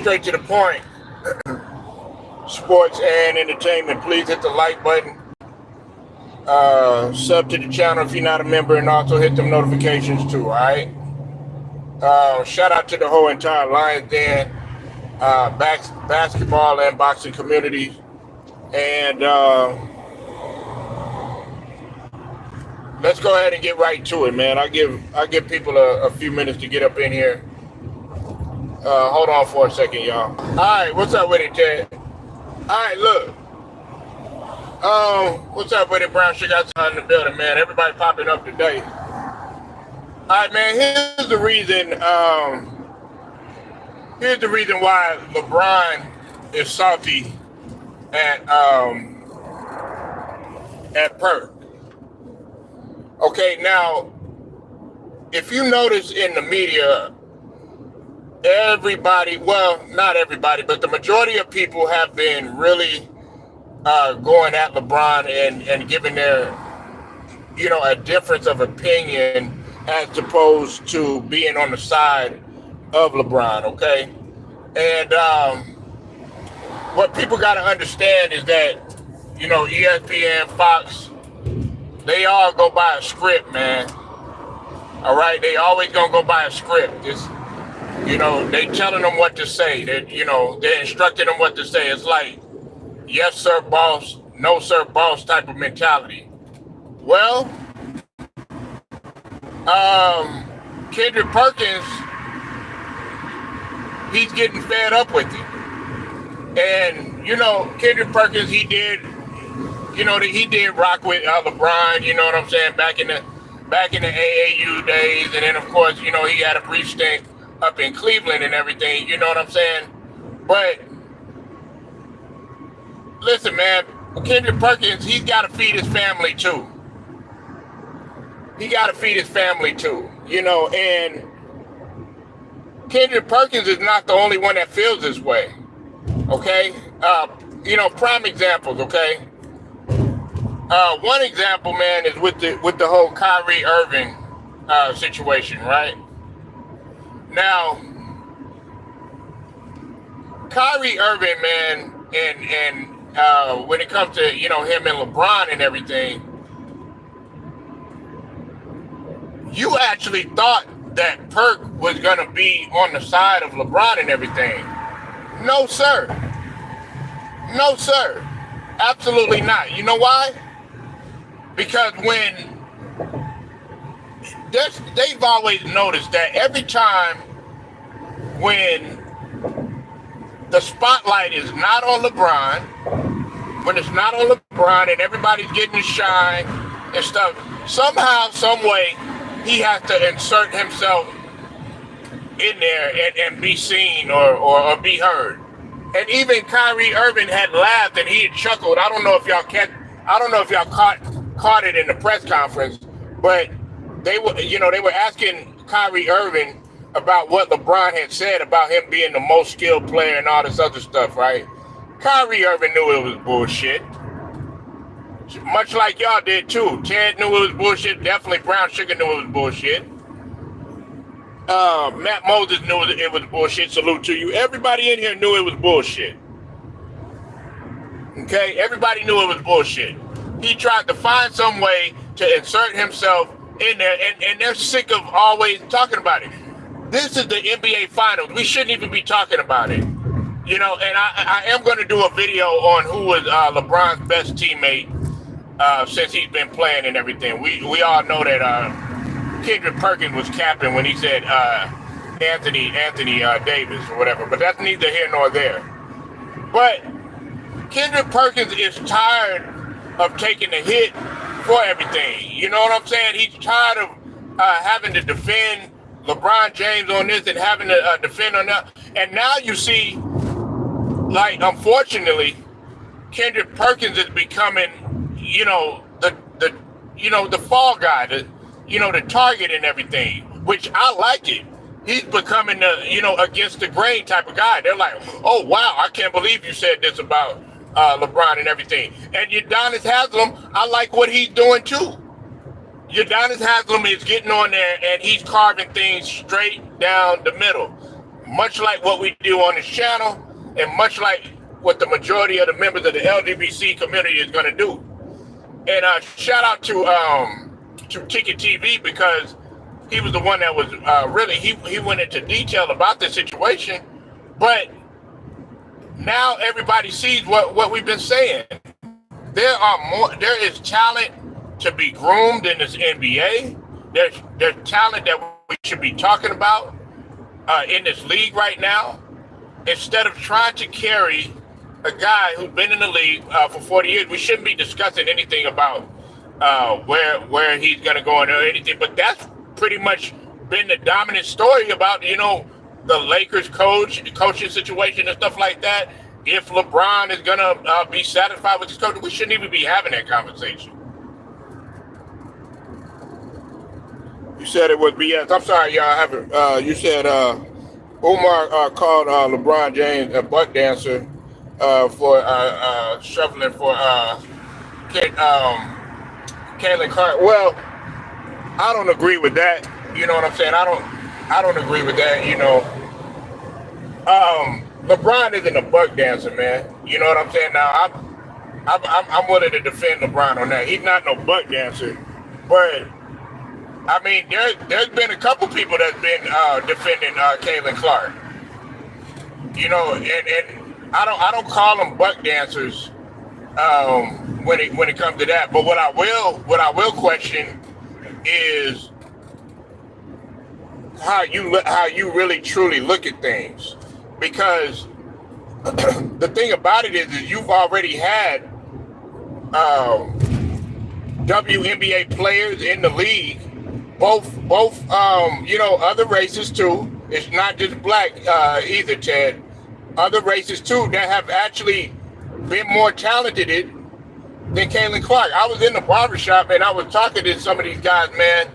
Straight to the point. Sports and entertainment. Please hit the like button. Sub to the channel if you're not a member, and also hit them notifications too. All right. Shout out to the whole entire Lions Den, basketball and boxing community, and let's go ahead and get right to it, man. I give people a few minutes to get up in here. Hold on for a second, y'all. All right, what's up with it, Ted? All right, look. What's up with it, Brown Sugar? Outside in the building, man. Everybody popping up today. All right, man. Here's the reason. Here's the reason why LeBron is salty at Perk. Okay, now, if you notice in the media, everybody, well, not everybody, but the majority of people have been really going at LeBron and giving their, a difference of opinion as opposed to being on the side of LeBron, okay? And what people got to understand is that, ESPN, Fox, they all go by a script, man. All right? They always going to go by a script. It's, they telling them what to say. They're instructing them what to say. It's like, yes, sir, boss. No, sir, boss type of mentality. Well, Kendrick Perkins, he's getting fed up with it. And, Kendrick Perkins, he did rock with LeBron, you know what I'm saying, back in the AAU days. And then, of course, he had a brief stint up in Cleveland and everything, you know what I'm saying? But listen, man, Kendrick Perkins, he's got to feed his family too. And Kendrick Perkins is not the only one that feels this way, okay? Prime examples, okay? One example, man, is with the whole Kyrie Irving situation, right? Now, Kyrie Irving, man, and when it comes to, him and LeBron and everything, you actually thought that Perk was going to be on the side of LeBron and everything. No, sir. No, sir. Absolutely not. You know why? Because they've always noticed that every time when the spotlight is not on LeBron, when it's not on LeBron and everybody's getting to shine and stuff, somehow, some way, he has to insert himself in there and be seen or be heard. And even Kyrie Irving had laughed and he had chuckled. I don't know if y'all caught it in the press conference, but they were asking Kyrie Irving about what LeBron had said about him being the most skilled player and all this other stuff, right? Kyrie Irving knew it was bullshit. Much like y'all did too. Ted knew it was bullshit. Definitely Brown Sugar knew it was bullshit. Matt Moses knew it was bullshit. Salute to you. Everybody in here knew it was bullshit. Okay? Everybody knew it was bullshit. He tried to find some way to insert himself in there, and they're sick of always talking about it. This is the NBA Finals. We shouldn't even be talking about it. And I am going to do a video on who was LeBron's best teammate since he's been playing and everything. We all know that Kendrick Perkins was capping when he said Anthony Davis or whatever, but that's neither here nor there. But Kendrick Perkins is tired of taking the hit for everything. You know what I'm saying? He's tired of having to defend LeBron James on this and having to defend on that. And now you see, like, unfortunately, Kendrick Perkins is becoming, the fall guy, the target and everything, which I like it. He's becoming the, against the grain type of guy. They're like, oh, wow, I can't believe you said this about LeBron and everything. And Udonis Haslem, I like what he's doing too. Udonis Haslem is getting on there and he's carving things straight down the middle. much like what we do on this channel, and much like what the majority of the members of the LGBT community is going to do. And shout out to Ticket TV, because he was the one that was really, he went into detail about the situation. But now everybody sees what we've been saying. There is talent to be groomed in this NBA. There's talent that we should be talking about in this league right now, instead of trying to carry a guy who's been in the league for 40 years. We shouldn't be discussing anything about where he's going to go or anything, but that's pretty much been the dominant story about, the Lakers coaching situation and stuff like that. If LeBron is going to be satisfied with his coach, we shouldn't even be having that conversation. You said it was BS. I'm sorry, y'all. I haven't. You said Umar called LeBron James a butt dancer for shuffling for Caitlin Clark. Well, I don't agree with that. You know what I'm saying? I don't agree with that. LeBron isn't a butt dancer, man. You know what I'm saying? Now I'm willing to defend LeBron on that. He's not no butt dancer, but I mean, there's been a couple people that's been defending Caitlin Clark. And I don't call them butt dancers when it comes to that. But what I will question is how you really truly look at things, because the thing about it is you've already had WNBA players in the league. Both other races too. It's not just black either, Ted. Other races too that have actually been more talented than Caitlin Clark. I was in the barbershop and I was talking to some of these guys, man,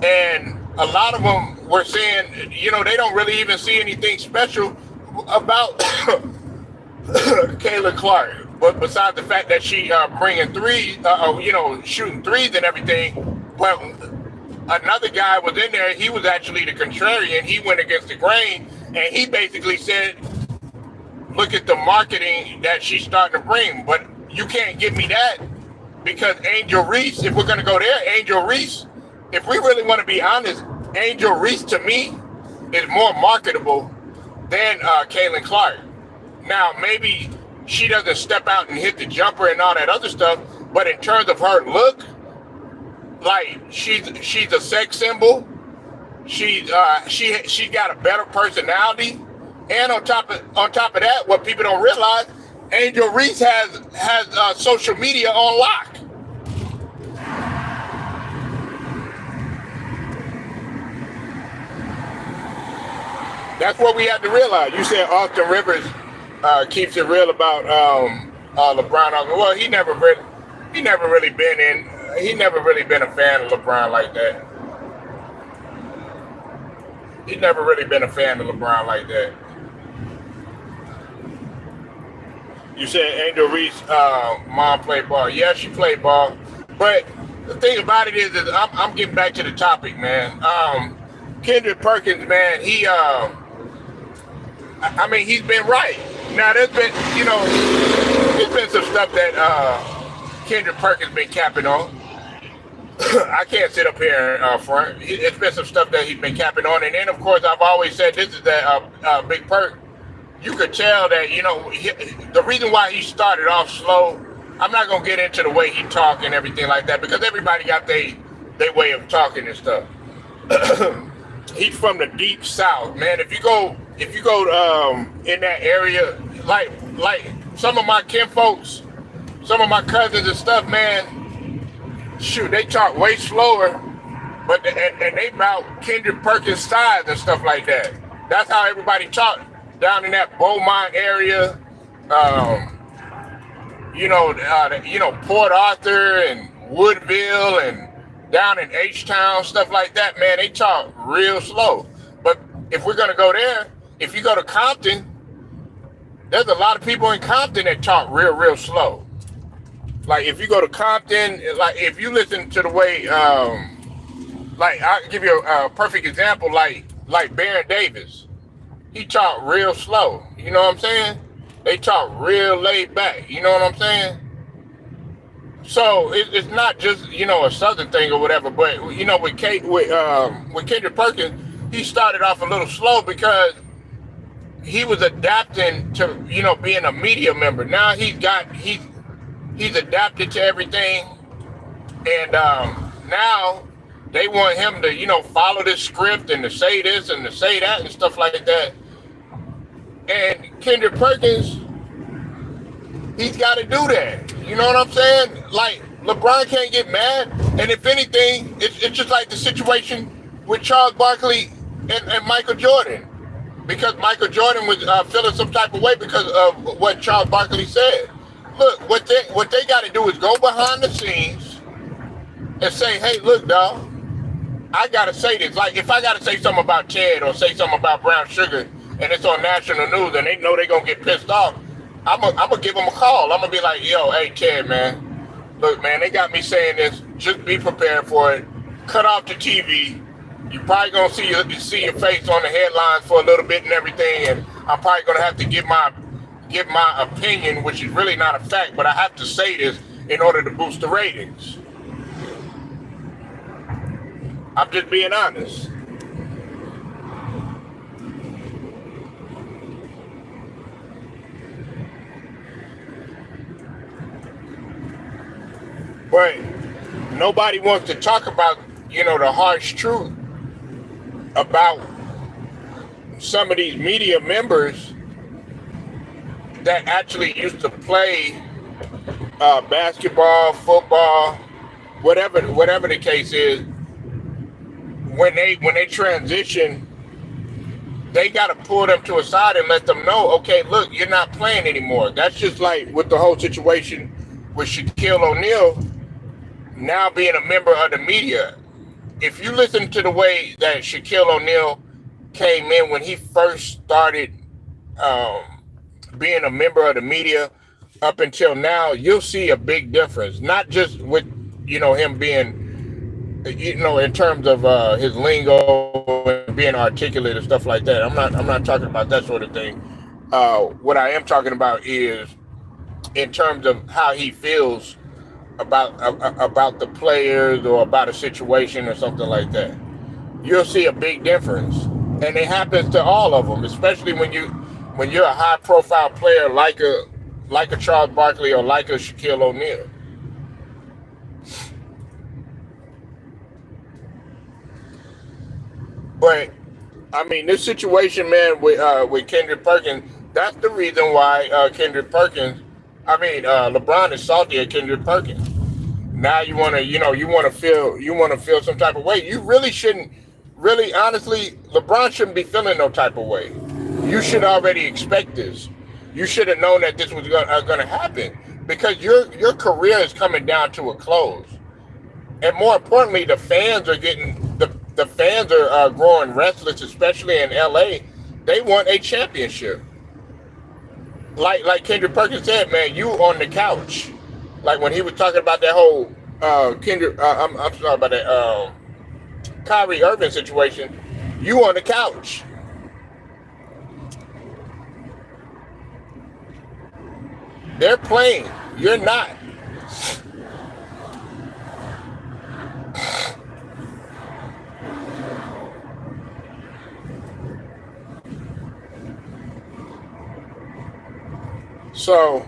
and a lot of them were saying, they don't really even see anything special about Caitlin Clark. But besides the fact that she bringing threes, shooting threes and everything, but another guy was in there. He was actually the contrarian. He went against the grain, and he basically said, look at the marketing that she's starting to bring. But you can't give me that, because Angel Reese, if we're going to go there, Angel Reese, if we really want to be honest, Angel Reese to me is more marketable than Caitlin Clark. Now, maybe she doesn't step out and hit the jumper and all that other stuff, but in terms of her look, like she's a sex symbol. She got a better personality, and on top of that, what people don't realize, Angel Reese has social media on lock. That's what we have to realize. You said Austin Rivers keeps it real about LeBron. Well, he never really been a fan of LeBron like that. He's never really been a fan of LeBron like that. You said Angel Reese, mom played ball. Yeah, she played ball. But the thing about it is I'm getting back to the topic, man. Kendrick Perkins, man, he's been right. Now, there's been some stuff that Kendrick Perkins been capping on. I can't sit up here front. It's been some stuff that he's been capping on. And then, of course, I've always said this is that Big Perk. You could tell that, the reason why he started off slow, I'm not going to get into the way he talk and everything like that, because everybody got their way of talking and stuff. He's from the deep South, man. If you go in that area, like some of my kinfolks, some of my cousins and stuff, man, shoot, they talk way slower, but and they about Kendrick Perkins size and stuff like that. That's how everybody talk down in that Beaumont area, Port Arthur and Woodville and down in H-Town, stuff like that, man, they talk real slow. But if we're gonna go there, if you go to Compton, there's a lot of people in Compton that talk real slow. Like if you go to Compton, like if you listen to the way, like I'll give you a perfect example, like Baron Davis. he talk real slow. You know what I'm saying? They talk real laid back. You know what I'm saying? So it's not just a Southern thing or whatever, but with Kendrick Perkins, he started off a little slow because he was adapting to being a media member. Now he's adapted to everything, and now they want him to follow this script and to say this and to say that and stuff like that. And Kendrick Perkins, he's got to do that. You know what I'm saying? Like, LeBron can't get mad. And if anything, it's just like the situation with Charles Barkley and Michael Jordan. Because Michael Jordan was feeling some type of way because of what Charles Barkley said. Look, what they got to do is go behind the scenes and say, hey, look, dog, I got to say this. Like, if I got to say something about Ted or say something about brown sugar and it's on national news and they know they're going to get pissed off, I'm gonna give them a call. I'm going to be like, yo, hey, Ted, man, look, man, they got me saying this. Just be prepared for it. Cut off the TV. You're probably going to see your face on the headlines for a little bit and everything, and I'm probably going to have to give my opinion, which is really not a fact, but I have to say this in order to boost the ratings. I'm just being honest. But nobody wants to talk about, the harsh truth about some of these media members that actually used to play basketball, football, whatever the case is. When they transition, they got to pull them to a side and let them know, okay, look, you're not playing anymore. That's just like with the whole situation with Shaquille O'Neal now being a member of the media. If you listen to the way that Shaquille O'Neal came in when he first started being a member of the media up until now, you'll see a big difference. Not just with him being in terms of his lingo and being articulate and stuff like that. I'm not talking about that sort of thing. What I am talking about is in terms of how he feels about the players or about a situation or something like that. You'll see a big difference, and it happens to all of them, especially when you're a high profile player like a Charles Barkley or like a Shaquille O'Neal. But I mean, this situation, man, with Kendrick Perkins, that's the reason why LeBron is salty at Kendrick Perkins. Now you want to feel some type of way. You really shouldn't. Really, honestly, LeBron shouldn't be feeling no type of way. You should already expect this. You should have known that this was going to happen because your career is coming down to a close. And more importantly, the fans are growing restless, especially in LA. They want a championship. Like Kendrick Perkins said, man, you on the couch. Like when he was talking about that whole I'm sorry about that Kyrie Irving situation, you on the couch. They're playing. You're not. So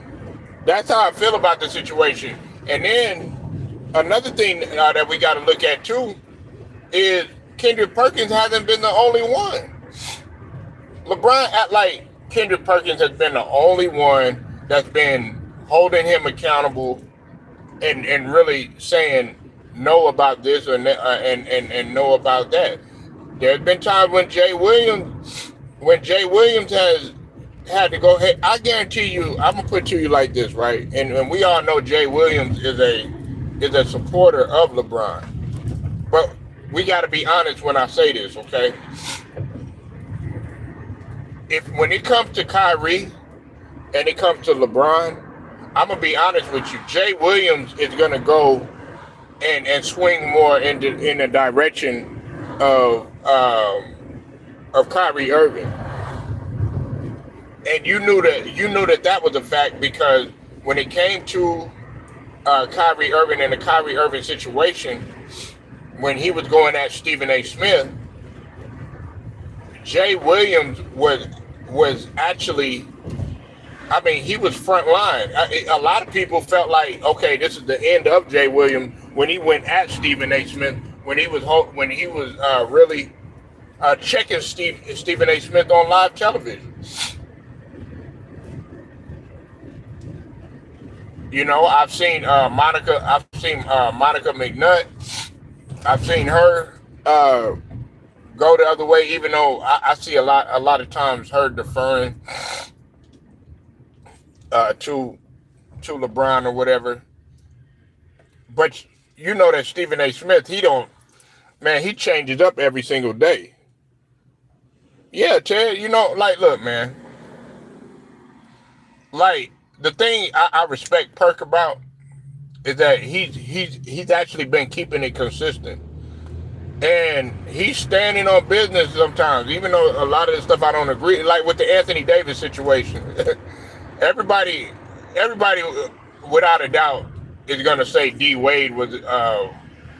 that's how I feel about the situation. And then another thing that we got to look at too is Kendrick Perkins hasn't been the only one. Kendrick Perkins has been the only one that's been holding him accountable and really saying no about this and no about that. There's been times when Jay Williams has had to go, hey, I guarantee you, I'm gonna put it to you like this, right? And we all know Jay Williams is a supporter of LeBron. But we gotta be honest when I say this, okay? When it comes to Kyrie and it comes to LeBron, I'm gonna be honest with you. Jay Williams is gonna go and swing more in the direction of Kyrie Irving. and you knew that was a fact because when it came to Kyrie Irving and the Kyrie Irving situation, when he was going at Stephen A. Smith, Jay Williams was actually, I mean, he was front line. A lot of people felt like, okay, this is the end of Jay Williams when he went at Stephen A. Smith, when he was really checking Stephen A. Smith on live television. You know, I've seen Monica McNutt. I've seen her go the other way, even though I see a lot of times her deferring to LeBron or whatever. But you know that Stephen A. Smith, he changes up every single day. Yeah, Ted, like, look, man, like, the thing I respect Perk about is that he's actually been keeping it consistent. And he's standing on business sometimes, even though a lot of the stuff I don't agree, like with the Anthony Davis situation. everybody without a doubt is going to say D Wade was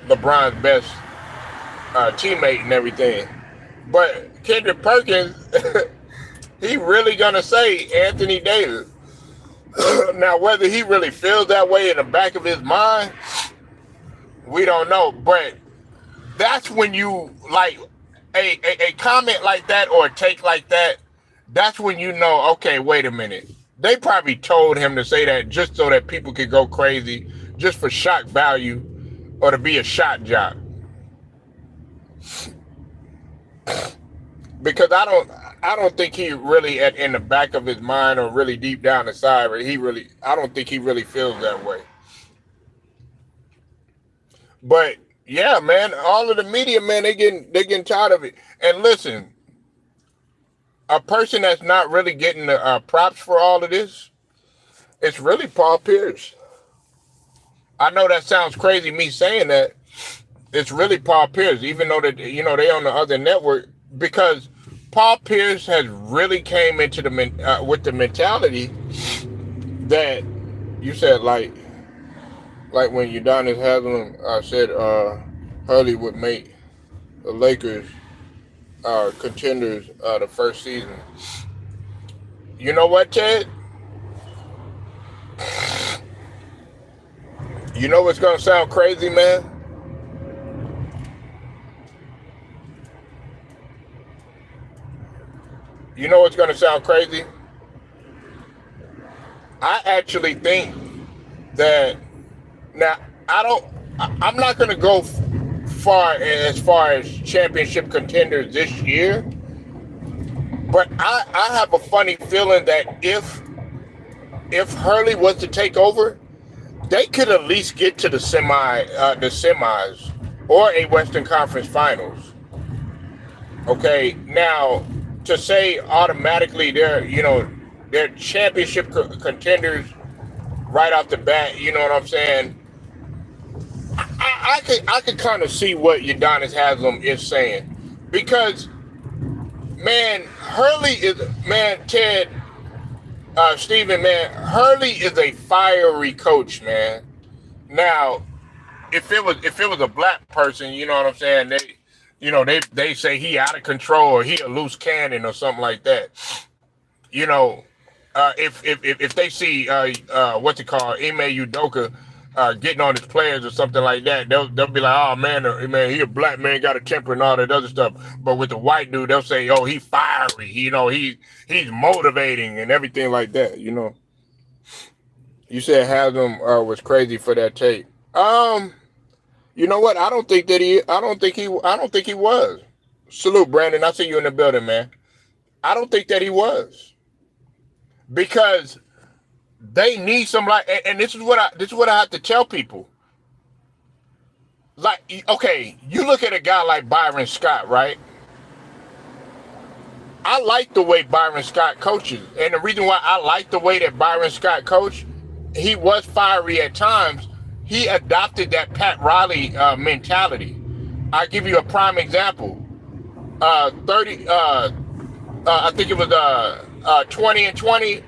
LeBron's best teammate and everything. But Kendrick Perkins, he really going to say Anthony Davis. Now, whether he really feels that way in the back of his mind, we don't know. But that's when you, like, a comment like that or a take like that, that's when you know, okay, wait a minute. They probably told him to say that just so that people could go crazy, just for shock value or to be a shot jock. Because I don't think he really in the back of his mind or really deep down inside, but I don't think he really feels that way. But yeah, man, all of the media, man, they getting tired of it. And listen, a person that's not really getting the props for all of this, it's really Paul Pierce. I know that sounds crazy, me saying that. It's really Paul Pierce, even though that they on the other network, because Paul Pierce has really came into with the mentality that you said, like when Udonis Haslam said Hurley would make the Lakers contenders the first season. You know what, Ted? You know what's gonna sound crazy, man? You know what's going to sound crazy? I actually think that, now, I'm not going to go far as championship contenders this year, but I have a funny feeling that if Hurley was to take over, they could at least get to the semis or a Western Conference Finals. Okay, now, to say automatically they're championship contenders right off the bat, you know what I'm saying? I could kind of see what Udonis Haslam is saying, because man, Ted, Stephen, man, Hurley is a fiery coach, man. Now, if it was a black person, you know what I'm saying, they say he out of control or he a loose cannon or something like that. If they see what's it called, Ime Udoka getting on his players or something like that, they'll be like, oh man, he a black man, got a temper and all that other stuff. But with the white dude, they'll say, oh, he fiery, he's motivating and everything like that. You said Haslam was crazy for that tape. You know what? I don't think he was. Salute, Brandon. I see you in the building, man. I don't think that he was, because they need some, like, and this is what I have to tell people. Like, okay, you look at a guy like Byron Scott, right? I like the way Byron Scott coaches, and the reason why I like the way that Byron Scott coached, he was fiery at times. He adopted that Pat Riley mentality. I'll give you a prime example. I think it was 20 and 20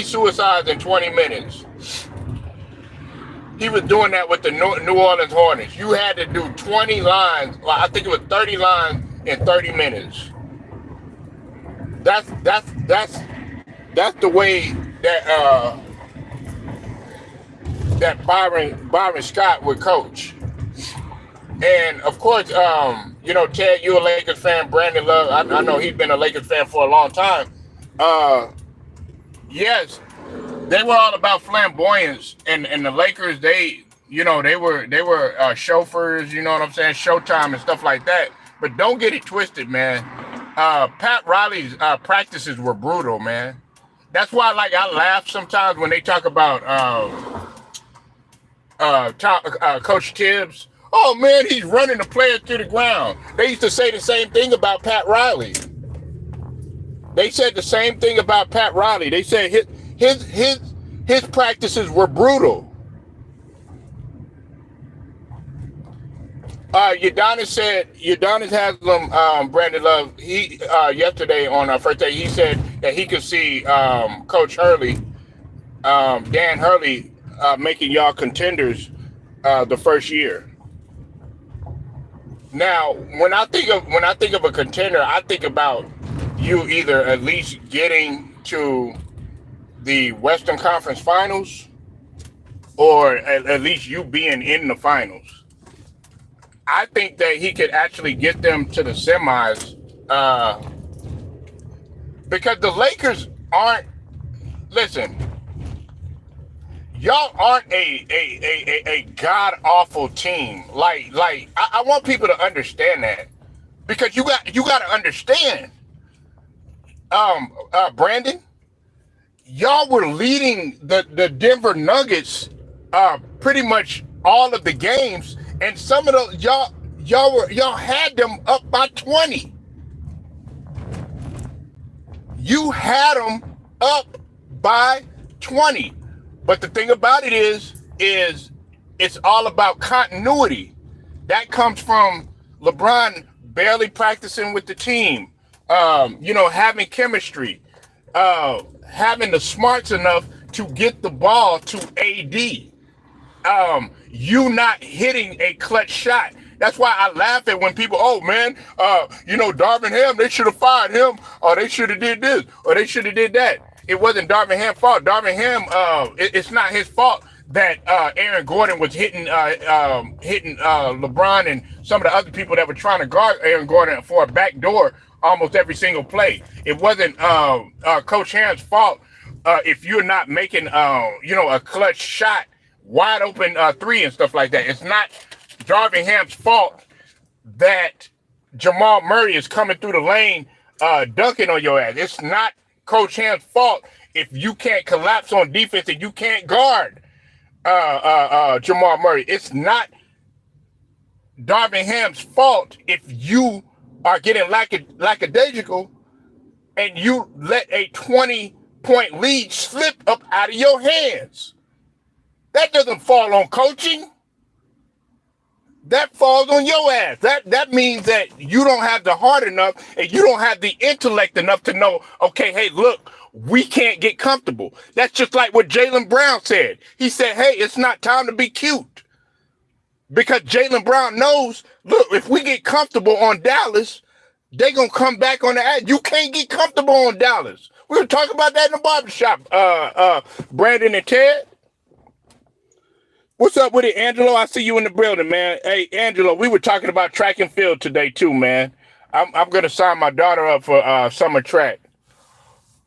suicides in 20 minutes. He was doing that with the New Orleans Hornets. You had to do 20 lines, I think it was 30 lines in 30 minutes. That's the way that that Byron Scott would coach. And of course, Ted, you're a Lakers fan. Brandon Love, I know he's been a Lakers fan for a long time. Yes, they were all about flamboyance, and the Lakers, they were chauffeurs, you know what I'm saying, Showtime and stuff like that. But don't get it twisted, man. Pat Riley's practices were brutal, man. That's why, I laugh sometimes when they talk about Coach Tibbs. Oh man, he's running the players to the ground. They used to say the same thing about Pat Riley. They said the same thing about Pat Riley. They said his practices were brutal. Udonis Haslam, Brandon Love, he yesterday on our first day, he said that he could see Coach Hurley, Dan Hurley, making y'all contenders the first year. Now, when I think of a contender, I think about you either at least getting to the Western Conference Finals, or at least you being in the finals. I think that he could actually get them to the semis, because the Lakers aren't. Listen, y'all aren't a god awful team. I want people to understand that, because you got to understand, Brandon, y'all were leading the Denver Nuggets pretty much all of the games, and some of those y'all had them up by 20. You had them up by 20. But the thing about it is it's all about continuity. That comes from LeBron barely practicing with the team, having chemistry, having the smarts enough to get the ball to AD. You not hitting a clutch shot. That's why I laugh at when people, Darvin Ham, they should have fired him, or they should have did this, or they should have did that. It wasn't Darvin Ham's fault. Darvin Ham, it's not his fault that Aaron Gordon was hitting LeBron and some of the other people that were trying to guard Aaron Gordon for a back door almost every single play. It wasn't Coach Ham's fault if you're not making a clutch shot, wide open three and stuff like that. It's not Darvin Ham's fault that Jamal Murray is coming through the lane dunking on your ass. It's not Coach Ham's fault if you can't collapse on defense and you can't guard Jamal Murray. It's not Darvin Ham's fault if you are getting lackadaisical and you let a 20-point lead slip up out of your hands. That doesn't fall on coaching. That falls on your ass. That means that you don't have the heart enough and you don't have the intellect enough to know, okay, hey, look, we can't get comfortable. That's just like what Jaylen Brown said. He said, hey, it's not time to be cute. Because Jaylen Brown knows, look, if we get comfortable on Dallas, they're going to come back on the ass. You can't get comfortable on Dallas. We were talking about that in the barbershop, Brandon and Ted. What's up with it, Angelo? I see you in the building, man. Hey, Angelo, we were talking about track and field today, too, man. I'm going to sign my daughter up for summer track.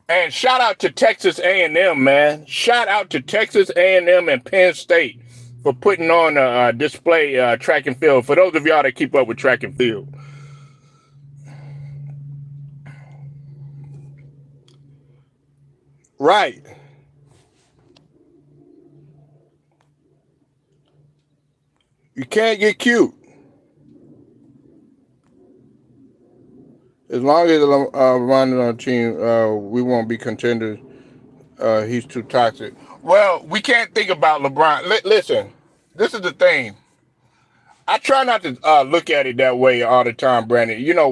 And shout out to Texas A&M, man. Shout out to Texas A&M and Penn State for putting on a display track and field. For those of y'all that keep up with track and field. Right. You can't get cute. As long as LeBron is on the team, we won't be contenders. He's too toxic. Well, we can't think about LeBron. Listen, this is the thing. I try not to look at it that way all the time, Brandon. You know,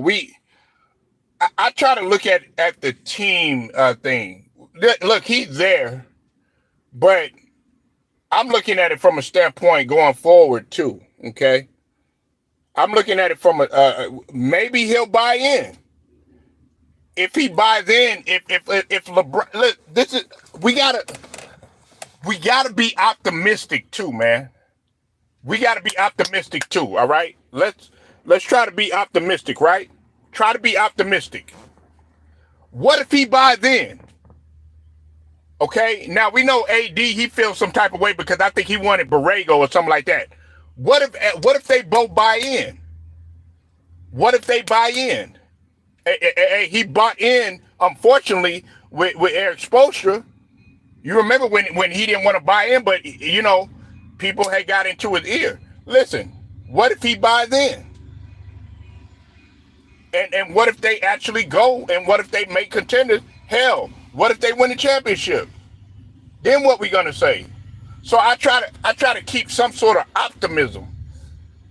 I try to look at the team thing. Look, he's there, but I'm looking at it from a standpoint going forward too. Okay, I'm looking at it from a maybe he'll buy in. If he buys in, if LeBron, look, this is we gotta be optimistic too, man. We gotta be optimistic too. All right, let's try to be optimistic, right? Try to be optimistic. What if he buys in? Okay, now we know AD he feels some type of way because I think he wanted Borrego or something like that. What if they both buy in? What if they buy in? He bought in, unfortunately, with Eric Spoelstra. You remember when he didn't want to buy in, but people had got into his ear. Listen, what if he buys in? And what if they actually go? And what if they make contenders? Hell, what if they win the championship? Then what we gonna say? So I try to keep some sort of optimism.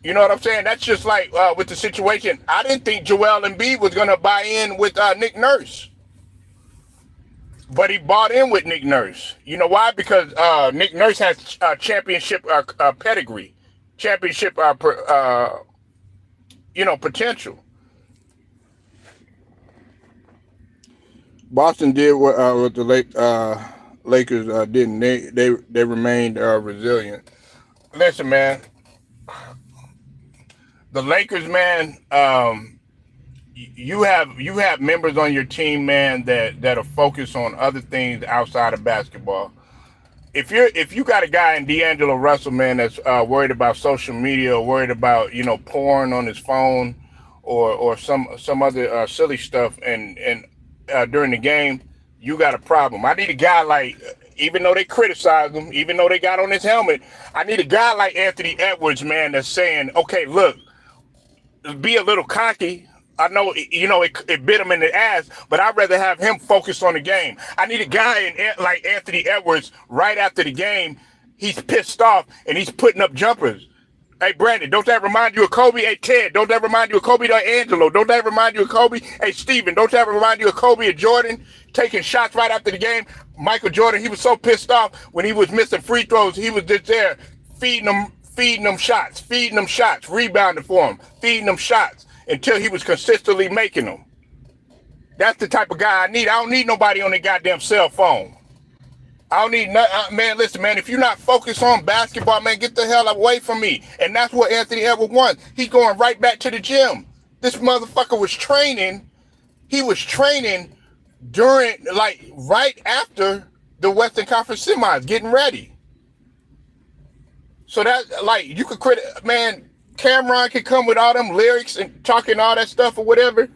You know what I'm saying? That's just like with the situation. I didn't think Joel Embiid was gonna buy in with Nick Nurse, but he bought in with Nick Nurse. You know why? Because Nick Nurse has championship pedigree, championship potential. Boston did what the Lakers didn't. They remained resilient. Listen, man, the Lakers, man. You have members on your team, man, that are focused on other things outside of basketball. If you got a guy in D'Angelo Russell, man, that's worried about social media, or worried about porn on his phone, or some other silly stuff, and during the game, you got a problem. I need a guy like, even though they criticize him, even though they got on his helmet, I need a guy like Anthony Edwards, man, that's saying, okay, look, be a little cocky. I know, it bit him in the ass, but I'd rather have him focus on the game. I need a guy like Anthony Edwards right after the game. He's pissed off and he's putting up jumpers. Hey, Brandon, don't that remind you of Kobe? Hey, Ted, don't that remind you of Kobe? Angelo, don't that remind you of Kobe? Hey, Steven, don't that remind you of Kobe and Jordan taking shots right after the game? Michael Jordan, he was so pissed off when he was missing free throws. He was just there feeding them shots, rebounding for him, feeding them shots until he was consistently making them. That's the type of guy I need. I don't need nobody on their goddamn cell phone. I don't need man. Listen, man. If you're not focused on basketball, man, get the hell away from me. And that's what Anthony Edwards wants. He's going right back to the gym. This motherfucker was training. He was training during, like, right after the Western Conference semis, getting ready. So that, like, you could man. Cameron could come with all them lyrics and talking all that stuff or whatever.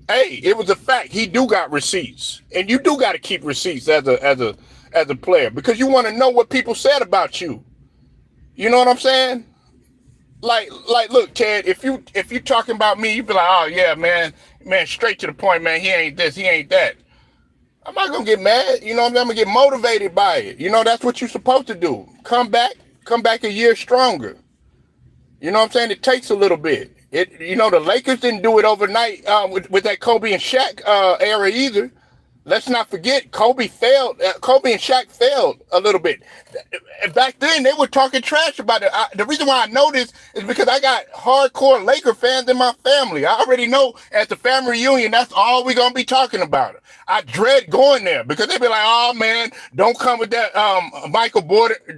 Hey, it was a fact. He do got receipts, and you do got to keep receipts as a player, because you want to know what people said about you. You know what I'm saying? Like, look, Ted. If you talking about me, you be like, oh yeah, man, straight to the point, man. He ain't this, he ain't that. I'm not gonna get mad. You know what I'm saying? I'm gonna get motivated by it. That's what you're supposed to do. Come back a year stronger. You know what I'm saying? It takes a little bit. The Lakers didn't do it overnight with that Kobe and Shaq era either. Let's not forget, Kobe failed. Kobe and Shaq failed a little bit. Back then, they were talking trash about it. The reason why I know this is because I got hardcore Laker fans in my family. I already know at the family reunion, that's all we're going to be talking about. I dread going there because they be like, oh, man, don't come with that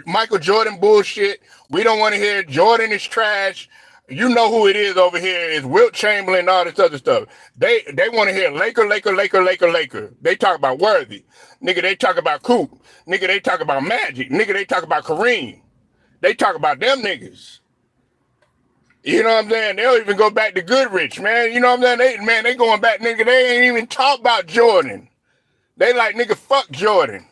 Michael Jordan bullshit. We don't want to hear Jordan is trash. You know who it is over here. It's Wilt Chamberlain and all this other stuff. They want to hear Laker. They talk about Worthy. Nigga, they talk about Coop. Nigga, they talk about Magic. Nigga, they talk about Kareem. They talk about them niggas. You know what I'm saying? They'll even go back to Goodrich, man. You know what I'm saying? They going back, nigga. They ain't even talk about Jordan. They like, nigga, fuck Jordan.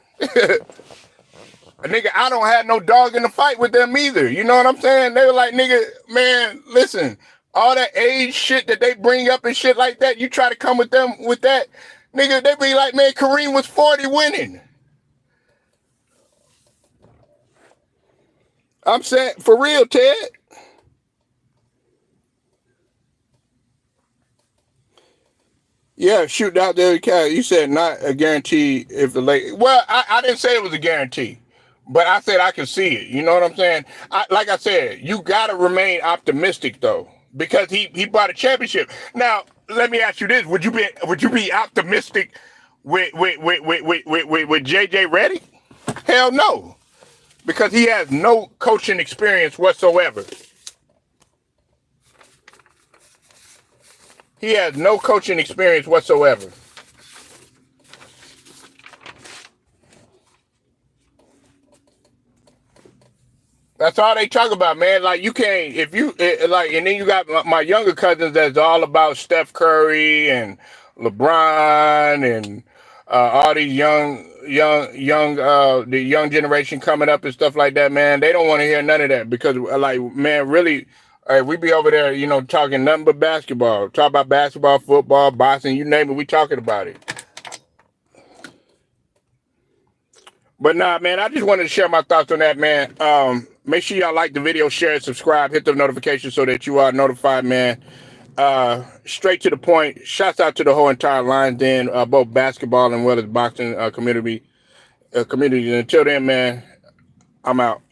Nigga, I don't have no dog in the fight with them either. You know what I'm saying? They were like, nigga, man, listen, all that age shit that they bring up and shit like that, you try to come with them with that, nigga, they be like, man, Kareem was 40 winning. I'm saying, for real, Ted. Yeah, shoot out there. You said not a guarantee if the Lakers. Well, I didn't say it was a guarantee, but I said I can see it. You know what I'm saying? Like I said, you got to remain optimistic though, because he brought a championship. Now, let me ask you this: would you be optimistic with JJ Redick? Hell no, because he has no coaching experience whatsoever. He has no coaching experience whatsoever. That's all they talk about, man. Like you can't if you like, and then you got my younger cousins that's all about Steph Curry and LeBron and all these the young generation coming up and stuff like that, man. They don't want to hear none of that because, like, man, really, we be over there, talking nothing but basketball. Talk about basketball, football, boxing, you name it, we talking about it. But nah, man, I just wanted to share my thoughts on that, man. Make sure y'all like the video, share, subscribe, hit the notification so that you are notified, man. Straight to the point. Shouts out to the whole entire Lions Den, both basketball and well as boxing community. Until then, man, I'm out.